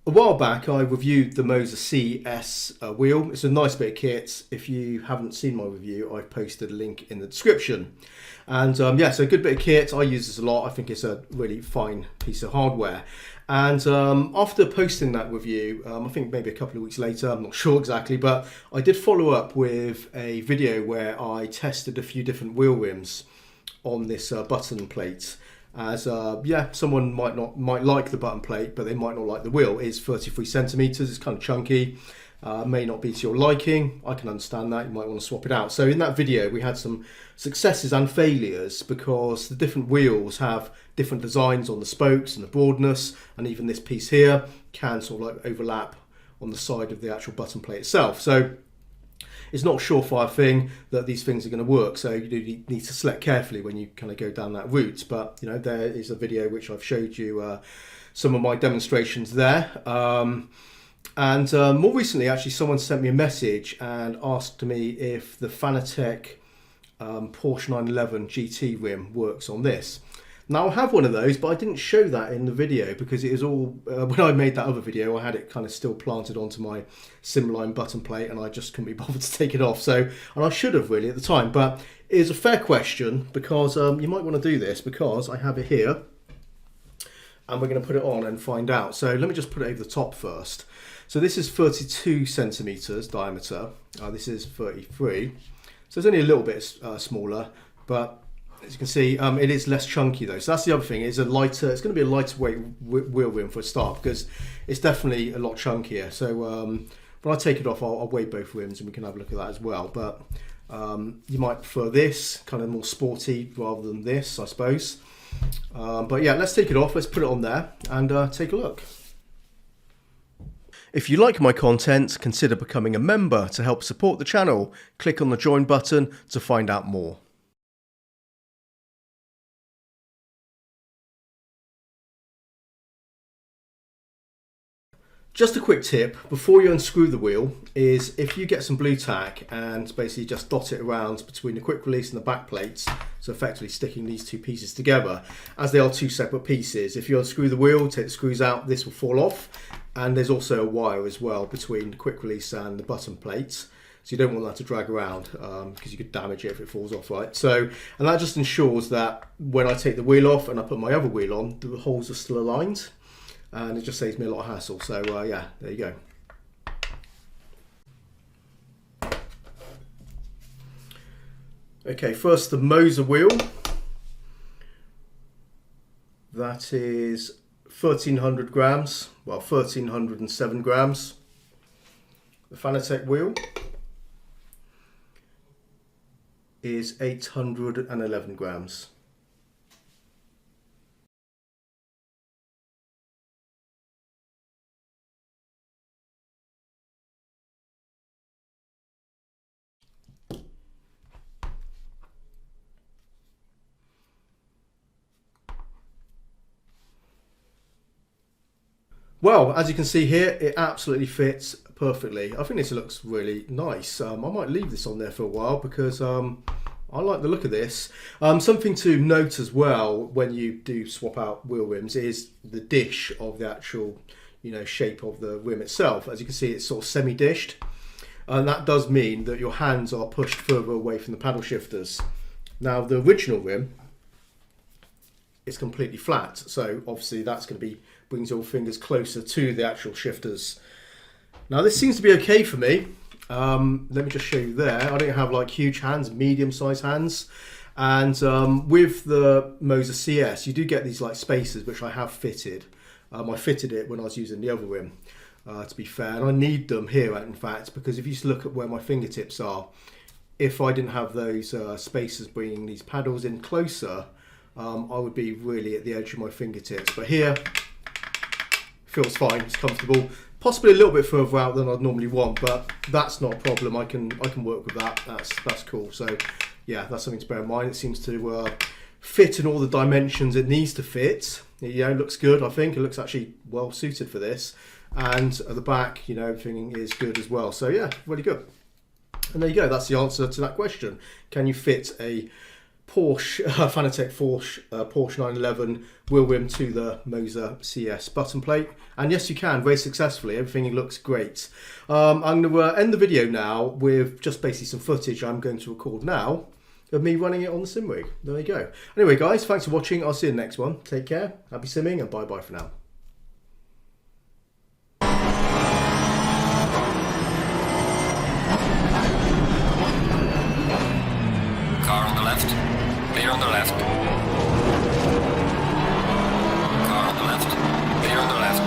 A while back, I reviewed the Moza CS wheel. It's a nice bit of kit. If you haven't seen my review, I've posted a link in the description. And yeah, so a good bit of kit. I use this a lot. I think it's a really fine piece of hardware. And after posting that review, I think maybe a couple of weeks later, I'm not sure exactly, but I did follow up with a video where I tested a few different wheel rims on this button plate. As yeah, someone might like the button plate, but they might not like the wheel. It's 33 centimeters. It's kind of chunky. May not be to your liking. I can understand that. You might want to swap it out. So in that video, we had some successes and failures because the different wheels have different designs on the spokes and the broadness, and even this piece here can sort of like overlap on the side of the actual button plate itself. So it's not a surefire thing that these things are going to work, so you do need to select carefully when you kind of go down that route. But you know, there is a video which I've showed you some of my demonstrations there. And more recently, actually, someone sent me a message and asked me if the Fanatec Porsche 911 GT rim works on this. Now I have one of those, but I didn't show that in the video because it is all, when I made that other video, I had it kind of still planted onto my Simracing button plate and I just couldn't be bothered to take it off. So, and I should have really at the time, but it is a fair question because you might want to do this because I have it here and we're going to put it on and find out. So let me just put it over the top first. So this is 32 centimeters diameter. This is 33. So it's only a little bit smaller, but as you can see, it is less chunky though. So that's the other thing. It's a lighter. It's going to be a lighter weight wheel rim for a start because it's definitely a lot chunkier. So when I take it off, I'll weigh both rims and we can have a look at that as well. But you might prefer this kind of more sporty rather than this, I suppose. But yeah, let's take it off. Let's put it on there and take a look. If you like my content, consider becoming a member to help support the channel. Click on the join button to find out more. Just a quick tip before you unscrew the wheel is if you get some blue tack and basically just dot it around between the quick release and the back plates, so effectively sticking these two pieces together, as they are two separate pieces. If you unscrew the wheel, take the screws out, this will fall off, and there's also a wire as well between the quick release and the button plates. So you don't want that to drag around because you could damage it if it falls off, right? So, and that just ensures that when I take the wheel off and I put my other wheel on, the holes are still aligned. And it just saves me a lot of hassle. So yeah, there you go. Okay, first the Moza wheel. That is 1,300 grams, well 1,307 grams. The Fanatec wheel is 811 grams. Well, as you can see here, it absolutely fits perfectly. I think this looks really nice. I might leave this on there for a while because I like the look of this. Something to note as well when you do swap out wheel rims is the dish of the actual, shape of the rim itself. As you can see, it's sort of semi-dished, and that does mean that your hands are pushed further away from the paddle shifters. Now, the original rim is completely flat, so obviously that's going to brings your fingers closer to the actual shifters. Now this seems to be okay for me. Let me just show you there. I don't have like huge hands, medium-sized hands, and with the Moza CS, you do get these like spacers which I have fitted. I fitted it when I was using the other rim, to be fair, and I need them here, in fact, because if you just look at where my fingertips are, if I didn't have those spacers bringing these paddles in closer, I would be really at the edge of my fingertips. But here, feels fine, it's comfortable. Possibly a little bit further out than I'd normally want, but that's not a problem. I can work with that. That's cool. So yeah, that's something to bear in mind. It seems to fit in all the dimensions it needs to fit. It looks good. I think it looks actually well suited for this. And at the back, everything is good as well. So yeah, really good. And there you go. That's the answer to that question. Can you fit a Porsche, Fanatec Porsche 911 wheel rim to the Moza CS button plate. And yes, you can, very successfully. Everything looks great. I'm going to end the video now with just basically some footage I'm going to record now of me running it on the sim rig. There you go. Anyway, guys, thanks for watching. I'll see you in the next one. Take care, happy simming, and bye-bye for now. Car on the left. Clear on the left. Car on the left. Clear on the left.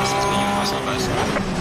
This has been your personal best.